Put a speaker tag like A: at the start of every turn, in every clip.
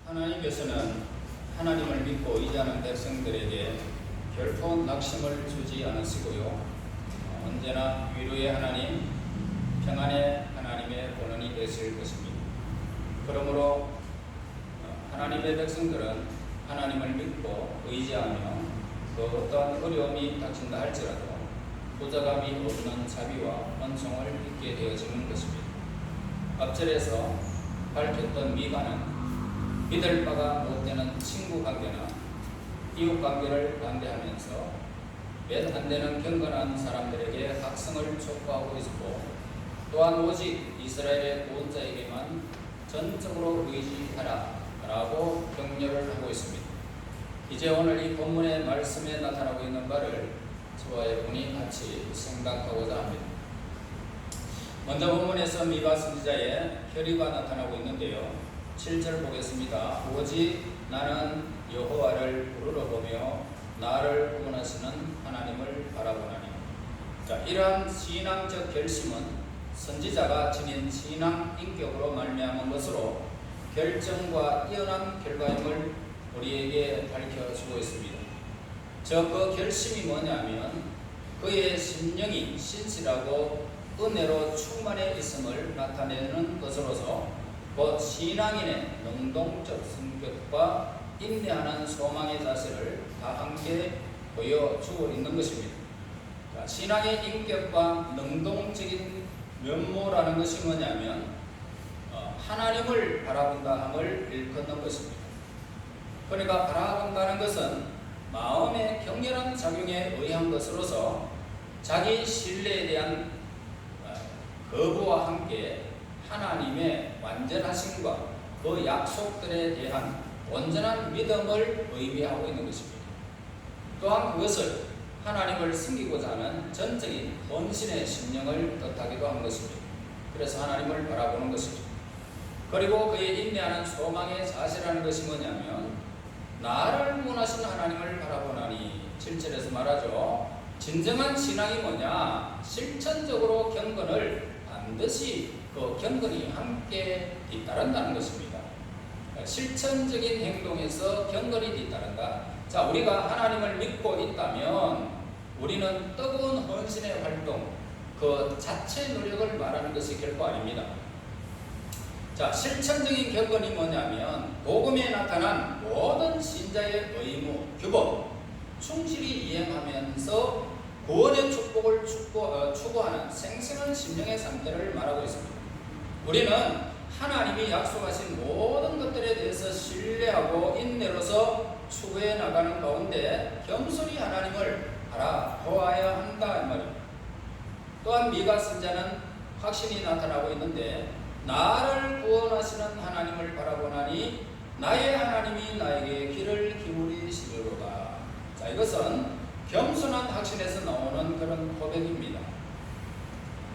A: 하나님께서는 하나님을 믿고 의지하는 백성들에게 결코 낙심을 주지 않으시고요. 언제나 위로의 하나님, 평안의 하나님의 본원이 되실 것입니다. 그러므로 하나님의 백성들은 하나님을 믿고 의지하며 그 어떠한 어려움이 닥친다 할지라도 보자감이 없는 자비와 은총을 입게 되어지는 것입니다. 앞절에서 밝혔던 미가는 믿을 바가 못 되는 친구 관계나 이웃 관계를 반대하면서 몇 안 되는 경건한 사람들에게 각성을 촉구하고 있었고, 또한 오직 이스라엘의 구원자에게만 전적으로 의지하라 라고 격려를 하고 있습니다. 이제 오늘 이 본문의 말씀에 나타나고 있는 바를 저와 여러분이 같이 생각하고자 합니다. 먼저 본문에서 미가 선지자의 혈의가 나타나고 있는데요. 7절 보겠습니다. 오직 나는 여호와를 우러러보며 나를 구원하시는 하나님을 바라보나니. 이러한 신앙적 결심은 선지자가 지닌 신앙 인격으로 말미암은 것으로 결정과 뛰어난 결과임을 우리에게 밝혀주고 있습니다. 그 결심이 뭐냐면 그의 심령이 신실하고 은혜로 충만해 있음을 나타내는 것으로서 신앙인의 능동적 성격과 인내하는 소망의 자세를 다 함께 보여주고 있는 것입니다. 신앙의 인격과 능동적인 면모라는 것이 뭐냐면 하나님을 바라본다 함을 일컫는 것입니다. 그러니까 바라본다는 것은 마음의 격렬한 작용에 의한 것으로서 자기 신뢰에 대한 거부와 함께 하나님의 완전하심과 그 약속들에 대한 온전한 믿음을 의미하고 있는 것입니다. 또한 그것을 하나님을 섬기고자 하는 전적인 헌신의 심령을 뜻하기도 한 것입니다. 그래서 하나님을 바라보는 것입니다. 그리고 그의 인내하는 소망의 자세라는 것이 뭐냐면 나를 구원하신 하나님을 바라보나니. 7절에서 말하죠. 진정한 신앙이 뭐냐? 실천적으로 경건을 반드시 그 경건이 함께 뒤따른다는 것입니다. 실천적인 행동에서 경건이 뒤따른다. 자, 우리가 하나님을 믿고 있다면 우리는 뜨거운 헌신의 활동, 그 자체 노력을 말하는 것이 결코 아닙니다. 자, 실천적인 경건이 뭐냐면 복음에 나타난 모든 신자의 의무, 규범, 충실히 이행하면서 구원의 축복을 추구하는 생생한 심령의 상태를 말하고 있습니다. 우리는 하나님이 약속하신 모든 것들에 대해서 신뢰하고 인내로서 추구해 나가는 가운데 겸손히 하나님을 바라보아야 한다 이 말입니다. 또한 미가 선지자는 확신이 나타나고 있는데 나를 구원하시는 하나님을 바라보나니 나의 하나님이 나에게 귀를 기울이시리로다. 자, 이것은 겸손한 확신에서 나오는 그런 고백입니다.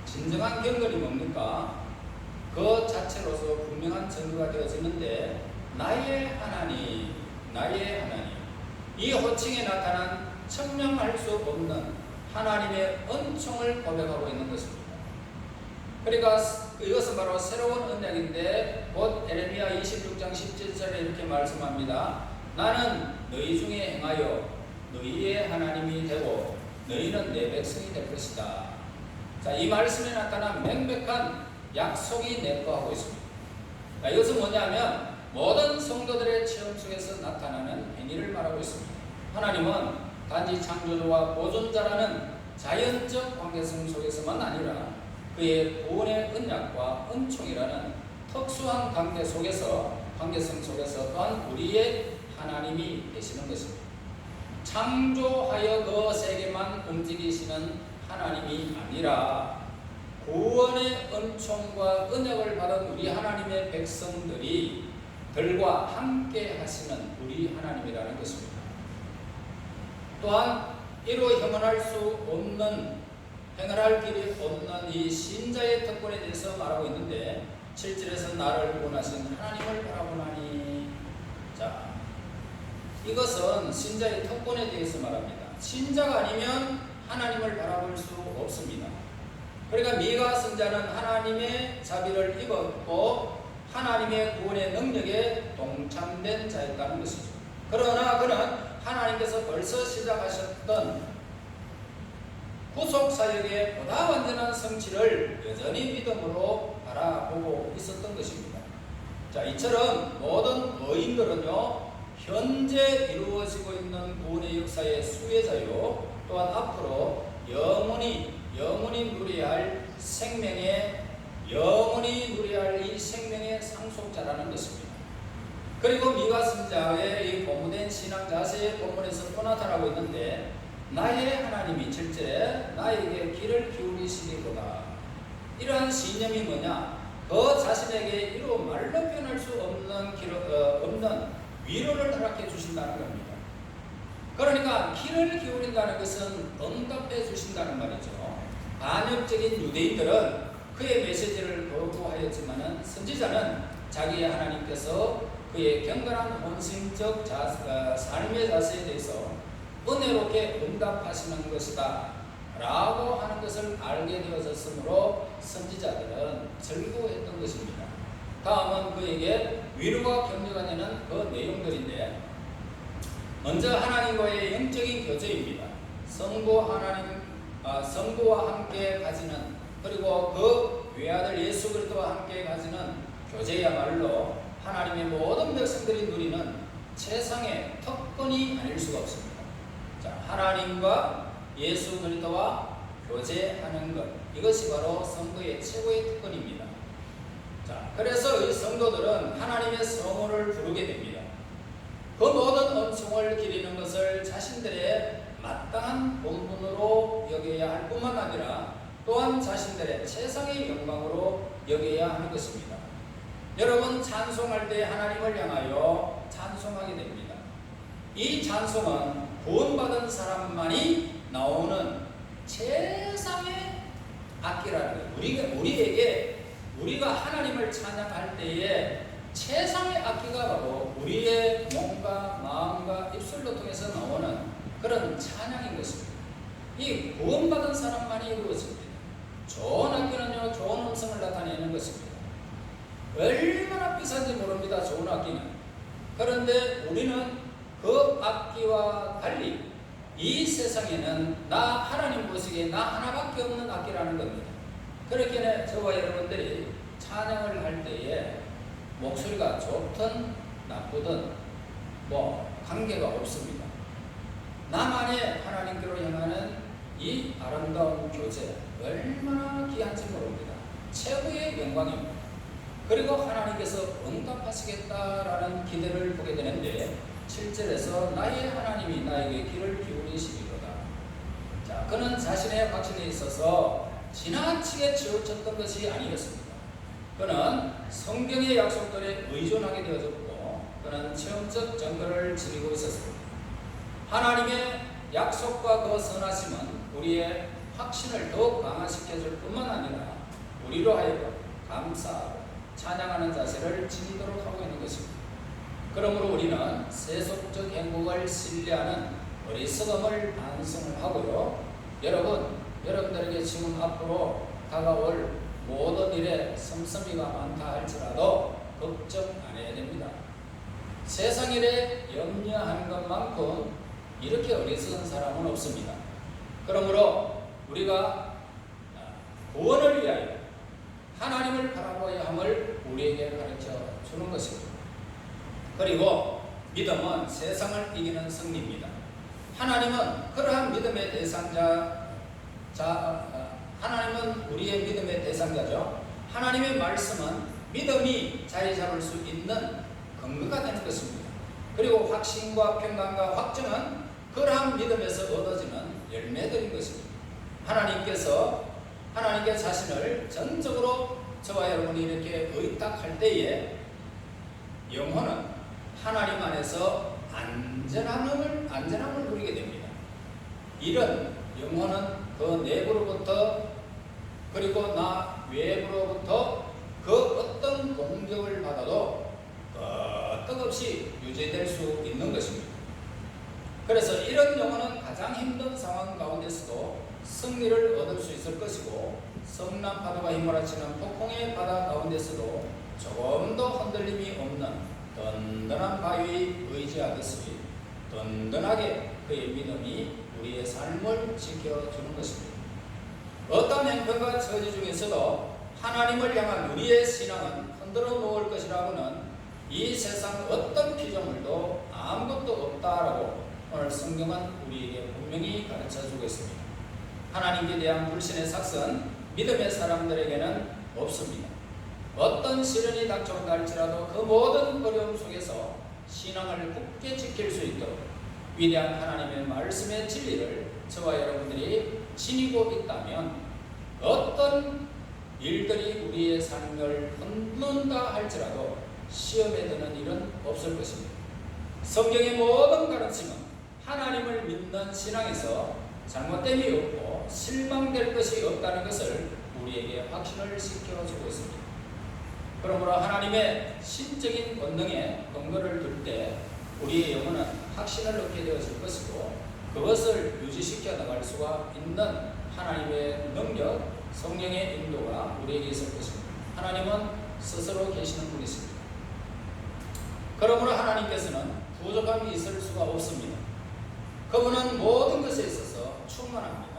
A: 진정한 경건이 뭡니까? 그 자체로서 분명한 증거가 되어지는데 나의 하나님, 나의 하나님, 이 호칭에 나타난 청량할 수 없는 하나님의 은총을 고백하고 있는 것입니다. 그러니까 이것은 바로 새로운 언약인데 곧 에레미야 26장 17절에 이렇게 말씀합니다. 나는 너희 중에 행하여 너희의 하나님이 되고 너희는 내 백성이 될 것이다. 자, 이 말씀에 나타난 명백한 약속이 내포하고 있습니다. 자, 이것은 뭐냐면 모든 성도들의 체험 속에서 나타나는 행위를 말하고 있습니다. 하나님은 단지 창조주와 보존자라는 자연적 관계성 속에서만 아니라 그의 구원의 언약과 은총이라는 특수한 관계성 속에서 또한 우리의 하나님이 되시는 것입니다. 창조하여 그 세계만 움직이시는 하나님이 아니라 구원의 은총과 언약을 받은 우리 하나님의 백성들이 들과 함께 하시는 우리 하나님이라는 것입니다. 또한 이로 형언할 수 없는, 행할 길이 없는 이 신자의 특권에 대해서 말하고 있는데 7절에서 나를 구원하신 하나님을 바라보나니. 자, 이것은 신자의 특권에 대해서 말합니다. 신자가 아니면 하나님을 바라볼 수 없습니다. 그러니까 미가 선자는 하나님의 자비를 입었고 하나님의 구원의 능력에 동참된 자였다는 것이죠. 그러나 그는 하나님께서 벌써 시작하셨던 구속 사역의 보다 완전한 성취를 여전히 믿음으로 바라보고 있었던 것입니다. 자, 이처럼 모든 의인들은요, 현재 이루어지고 있는 구원의 역사의 수혜자요, 또한 앞으로 영원히 누려야 할 이 생명의 상속자라는 것입니다. 그리고 미가 선자의 이 고무된 신앙 자세의 본문에서 또 나타나고 있는데, 나의 하나님이 7절에 나에게 귀를 기울이시리로다. 이러한 신념이 뭐냐? 그 자신에게 이루 말로 표현할 수 없는 위로를 허락해 주신다는 겁니다. 그러니까 귀를 기울인다는 것은 응답해 주신다는 말이죠. 반역적인 유대인들은 그의 메시지를 거부하였지만 선지자는 자기의 하나님께서 그의 경건한 혼신적 삶의 자세에 대해서 은혜롭게 응답하시는 것이다 라고 하는 것을 알게 되어졌으므로 선지자들은 즐거워했던 것입니다. 다음은 그에게 위로가 격려가 되는 그 내용들인데, 먼저 하나님과의 영적인 교제입니다. 성부와 함께 가지는, 그리고 그 외아들 예수 그리스도와 함께 가지는 교제야말로 하나님의 모든 백성들이 누리는 최상의 특권이 아닐 수가 없습니다. 자, 하나님과 예수 그리스도와 교제하는 것, 이것이 바로 성도의 최고의 특권입니다. 자, 그래서 이 성도들은 하나님의 성호를 부르게 됩니다. 그 모든 은총을 기리는 것을 자신들의 마땅한 본분으로 여겨야 할 뿐만 아니라 또한 자신들의 최상의 영광으로 여겨야 하는 것입니다. 여러분, 찬송할 때 하나님을 향하여 찬송하게 됩니다. 이 찬송은 구원받은 사람만이 나오는 최상의 악기라는 거예요. 우리가 하나님을 찬양할 때에 최상의 악기가 바로 우리의 몸과 마음과 입술로 통해서 나오는 그런 찬양인 것입니다. 이 구원받은 사람만이 이루어집니다. 좋은 악기는요, 좋은 음성을 나타내는 것입니다. 얼마나 비싼지 모릅니다, 좋은 악기는. 그런데 우리는 그 악기와 달리 이 세상에는 하나님 보시기에 나 하나밖에 없는 악기라는 겁니다. 그렇게 저와 여러분들이 찬양을 할 때에 목소리가 좋든 나쁘든 관계가 없습니다. 나만의 하나님께로 향하는 이 아름다운 교제, 얼마나 귀한지 모릅니다. 최고의 영광입니다. 그리고 하나님께서 응답하시겠다라는 기대를 보게 되는데, 7절에서 나의 하나님이 나에게 귀를 기울이시리로다. 자, 그는 자신의 확신에 있어서 지나치게 치우쳤던 것이 아니었습니다. 그는 성경의 약속들에 의존하게 되어졌고, 그는 체험적 증거를 지니고 있었습니다. 하나님의 약속과 그 선하심은 우리의 확신을 더욱 강화시켜줄 뿐만 아니라 우리로 하여금 감사하고 찬양하는 자세를 지니도록 하고 있는 것입니다. 그러므로 우리는 세속적 행복을 신뢰하는 어리석음을 반성을 하고요. 여러분들에게 지금 앞으로 다가올 모든 일에 씀씀이가 많다 할지라도 걱정 안 해야 됩니다. 세상 일에 염려하는 것만큼 이렇게 어리석은 사람은 없습니다. 그러므로 우리가 구원을 위하여 하나님을 바라보아야 함을 우리에게 가르쳐 주는 것입니다. 그리고 믿음은 세상을 이기는 승리입니다. 하나님은 그러한 믿음의 하나님은 우리의 믿음의 대상자죠. 하나님의 말씀은 믿음이 자리 잡을 수 있는 근거가 되는 것입니다. 그리고 확신과 평강과 확정은 그러한 믿음에서 얻어지는 열매들인 것입니다. 하나님께 자신을 전적으로 저와 여러분이 이렇게 의탁할 때에 영혼은 하나님 안에서 안전함을 누리게 됩니다. 이런 영혼은 그 내부로부터 그리고 나 외부로부터 그 어떤 공격을 받아도 끄떡없이 유지될 수 있는 것입니다. 그래서 이런 영혼은 가장 힘든 상황 가운데서도 승리를 얻을 수 있을 것이고, 성난 파도가 휘몰아치는 폭풍의 바다 가운데서도 조금도 흔들림이 없는 든든한 바위에 의지하듯이 든든하게 그의 믿음이 우리의 삶을 지켜주는 것입니다. 어떤 형편과 처지 중에서도 하나님을 향한 우리의 신앙은 흔들어 놓을 것이라고는 이 세상 어떤 피조물도 아무것도 없다라고 오늘 성경은 우리에게 분명히 가르쳐주고 있습니다. 하나님께 대한 불신의 삭은 믿음의 사람들에게는 없습니다. 어떤 시련이 닥쳐온다 할지라도 그 모든 어려움 속에서 신앙을 굳게 지킬 수 있도록 위대한 하나님의 말씀의 진리를 저와 여러분들이 지니고 있다면 어떤 일들이 우리의 삶을 흔든다 할지라도 시험에 드는 일은 없을 것입니다. 성경의 모든 가르침은 하나님을 믿는 신앙에서 잘못됨이 없고 실망될 것이 없다는 것을 우리에게 확신을 시켜주고 있습니다. 그러므로 하나님의 신적인 권능에 근거를 둘 때 우리의 영혼은 확신을 얻게 되어질 것이고 그것을 유지시켜 나갈 수가 있는 하나님의 능력, 성령의 인도가 우리에게 있을 것입니다. 하나님은 스스로 계시는 분이십니다. 그러므로 하나님께서는 부족함이 있을 수가 없습니다. 그분은 모든 것에 있어서 충만합니다.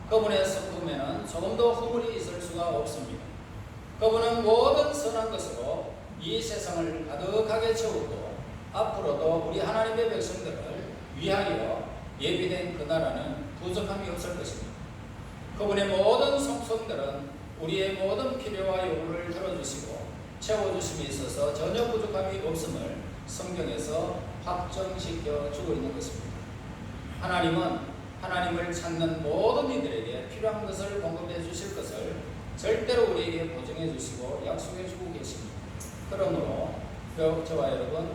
A: 그분의 성품에는 조금도 허물이 있을 수가 없습니다. 그분은 모든 선한 것으로 이 세상을 가득하게 채우고 앞으로도 우리 하나님의 백성들을 위하여 예비된 그 나라는 부족함이 없을 것입니다. 그분의 모든 성품들은 우리의 모든 필요와 요구를 들어주시고 채워주심에 있어서 전혀 부족함이 없음을 성경에서 확정시켜 주고 있는 것입니다. 하나님은 하나님을 찾는 모든 이들에게 필요한 것을 공급해 주실 것을 절대로 우리에게 보증해 주시고 약속해 주고 계십니다. 그러므로 저와 여러분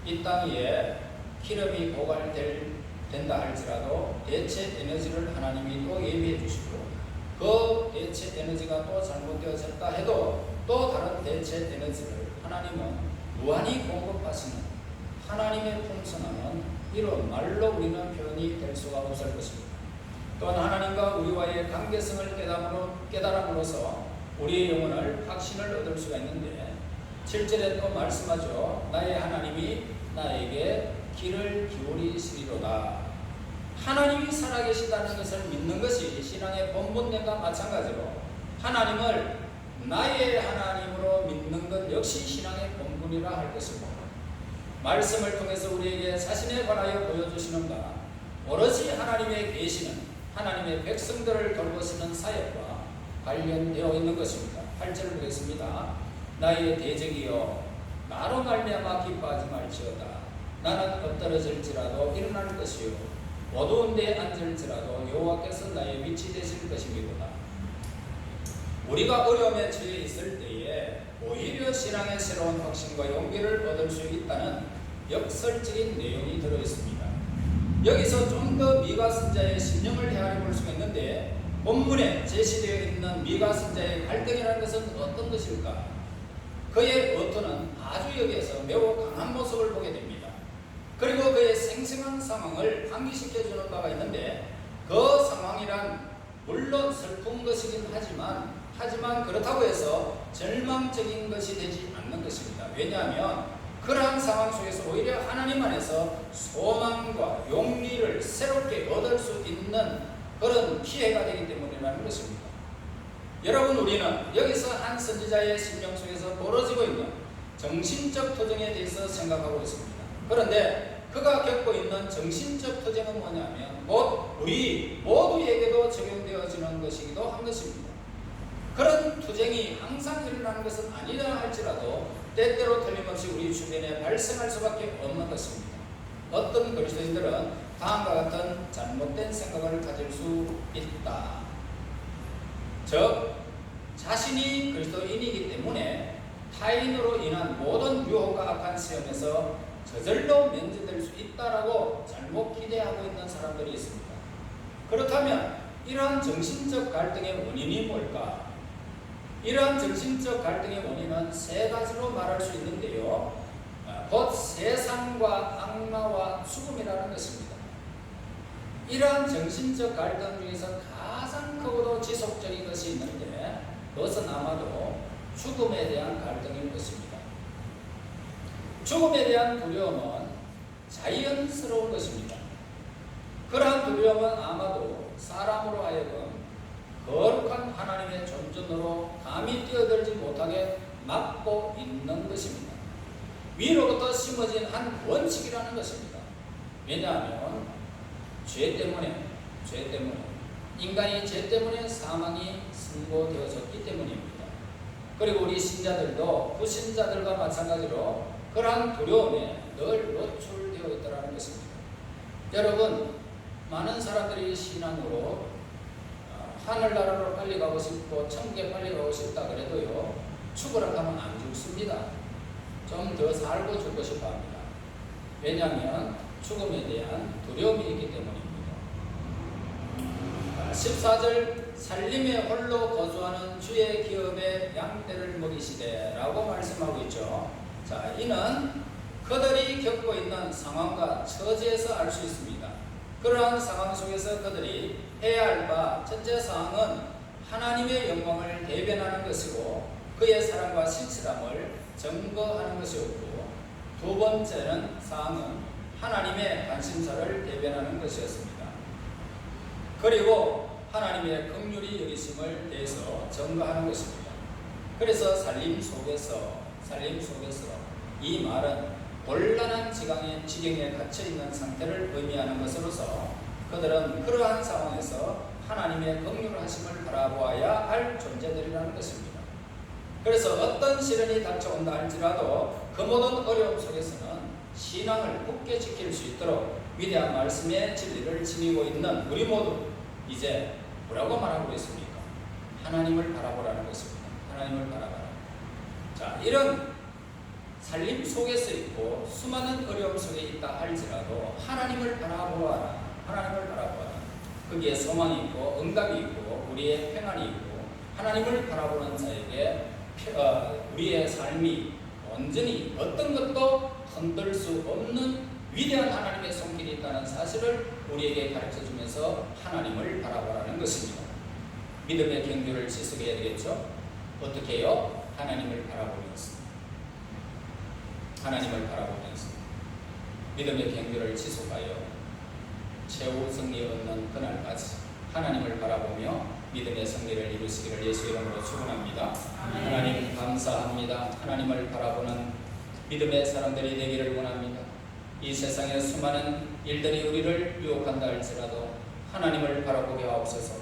A: 이 땅 위에 기름이 고갈된다 할지라도 대체 에너지를 하나님이 또 예비해 주시고 그 대체 에너지가 또 잘못되어졌다 해도 또 다른 대체 에너지를 하나님은 무한히 공급하시는 하나님의 풍성함은 이런 말로 우리는 표현이 될 수가 없을 것입니다. 또한 하나님과 우리와의 관계성을 깨달음으로써 우리의 영혼을 확신을 얻을 수가 있는데 7절에 또 말씀하죠. 나의 하나님이 나에게 귀를 기울이시리로다. 하나님이 살아계시다는 것을 믿는 것이 신앙의 본분과 마찬가지로 하나님을 나의 하나님으로 믿는 것 역시 신앙의 본분이라 할 것이고 말씀을 통해서 우리에게 자신에 관하여 보여주시는 바 오로지 하나님의 계시는 하나님의 백성들을 돌보시는 사역과 관련되어 있는 것입니다. 8절 보겠습니다. 나의 대적이여 나로 말미암아 기뻐하지 말지어다. 나는 엎드러질지라도 일어날 것이요 어두운 데 앉을지라도 여호와께서 나의 빛이 되실 것이니로다. 우리가 어려움에 처해 있을 때에 오히려 신앙의 새로운 확신과 용기를 얻을 수 있다는 역설적인 내용이 들어있습니다. 여기서 좀 더 미가 선자의 심령을 헤아려 볼 수가 있는데 본문에 제시되어 있는 미가 선자의 갈등이라는 것은 어떤 것일까? 그의 어투는 아주 여기에서 매우 강한 모습을 보게 됩니다. 그리고 그의 생생한 상황을 상기시켜주는 바가 있는데 그 상황이란 물론 슬픈 것이긴 하지만 그렇다고 해서 절망적인 것이 되지 않는 것입니다. 왜냐하면 그러한 상황 속에서 오히려 하나님 안에서 소망과 용기를 새롭게 얻을 수 있는 그런 기회가 되기 때문이라는 것입니다. 여러분, 우리는 여기서 한 선지자의 심령 속에서 벌어지고 있는 정신적 투쟁에 대해서 생각하고 있습니다. 그런데 그가 겪고 있는 정신적 투쟁은 뭐냐면 곧 우리 모두에게도 적용되어지는 것이기도 한 것입니다. 그런 투쟁이 항상 일어나는 것은 아니라 할지라도 때때로 틀림없이 우리 주변에 발생할 수밖에 없는 것입니다. 어떤 그리스도인들은 다음과 같은 잘못된 생각을 가질 수 있다. 즉 자신이 그리스도인이기 때문에 타인으로 인한 모든 유혹과 악한 시험에서 저절로 면제될 수 있다라고 잘못 기대하고 있는 사람들이 있습니다. 그렇다면 이러한 정신적 갈등의 원인이 뭘까? 이러한 정신적 갈등의 원인은 세 가지로 말할 수 있는데요. 곧 세상과 악마와 죽음이라는 것입니다. 이러한 정신적 갈등 중에서 가장 크고도 지속적인 것이 있는데 그것은 아마도 죽음에 대한 갈등일 것입니다. 죽음에 대한 두려움은 자연스러운 것입니다. 그러한 두려움은 아마도 사람으로 하여금 거룩한 하나님의 존전으로 감히 뛰어들지 못하게 막고 있는 것입니다. 위로부터 심어진 한 원칙이라는 것입니다. 왜냐하면 죄 때문에 인간이 죄 때문에 사망이 선고되어졌기 때문입니다. 그리고 우리 신자들도 불신자들과 마찬가지로 그러한 두려움에 늘 노출되어 있다는 것입니다. 여러분, 많은 사람들이 신앙으로 하늘나라로 빨리 가고 싶고 천국에 빨리 가고 싶다 그래도요, 죽으라 하면 안 죽습니다. 좀 더 살고 죽고 싶어 합니다. 왜냐하면 죽음에 대한 두려움이 있기 때문입니다. 14절 살림에 홀로 거주하는 주의 기업에 양떼를 먹이시되 라고 말씀하고 있죠. 자, 이는 그들이 겪고 있는 상황과 처지에서 알 수 있습니다. 그러한 상황 속에서 그들이 해야 할 바 첫째 사항은 하나님의 영광을 대변하는 것이고 그의 사랑과 신실함을 증거하는 것이었고, 두 번째는 사항은 하나님의 관심사를 대변하는 것이었습니다. 그리고 하나님의 긍휼히 여기심을 대해서 증거하는 것입니다. 그래서 살림 속에서 이 말은 곤란한 지경에 갇혀있는 상태를 의미하는 것으로서 그들은 그러한 상황에서 하나님의 긍휼하심을 바라보아야 할 존재들이라는 것입니다. 그래서 어떤 시련이 닥쳐온다 할지라도 그 모든 어려움 속에서는 신앙을 굳게 지킬 수 있도록 위대한 말씀의 진리를 지니고 있는 우리 모두 이제 뭐라고 말하고 있습니까? 하나님을 바라보라는 것입니다. 하나님을 바라봐라. 자, 이런 살림 속에서 있고 수많은 어려움 속에 있다 할지라도 하나님을 바라보아라. 하나님을 바라보아라. 거기에 소망이 있고 응답이 있고 우리의 평안이 있고 하나님을 바라보는 자에게 우리의 삶이 온전히 어떤 것도 흔들 수 없는 위대한 하나님의 손길이 있다는 사실을 우리에게 가르쳐주면서 하나님을 바라보라는 것입니다. 믿음의 경주를 지속해야 되겠죠? 어떻게 해요? 하나님을 바라보면서 믿음의 경주를 지속하여 최후 승리 얻는 그날까지 하나님을 바라보며 믿음의 승리를 이루시기를 예수 이름으로 축원합니다. 하나님 감사합니다. 하나님을 바라보는 믿음의 사람들이 되기를 원합니다. 이 세상의 수많은 일들이 우리를 유혹한다 할지라도 하나님을 바라보게 하옵소서.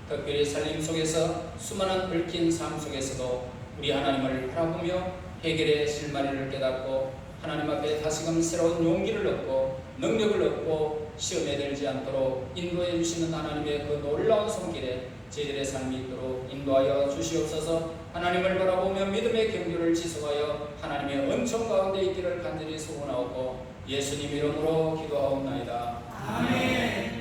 A: 특별히 살림 속에서 수많은 얽힌 삶 속에서도 우리 하나님을 바라보며 해결의 실마리를 깨닫고 하나님 앞에 다시금 새로운 용기를 얻고 능력을 얻고 시험에 들지 않도록 인도해 주시는 하나님의 그 놀라운 손길에 저희들의 삶이 있도록 인도하여 주시옵소서. 하나님을 바라보며 믿음의 경주를 지속하여 하나님의 은총 가운데 있기를 간절히 소원하옵고 예수님 이름으로 기도하옵나이다. 아멘.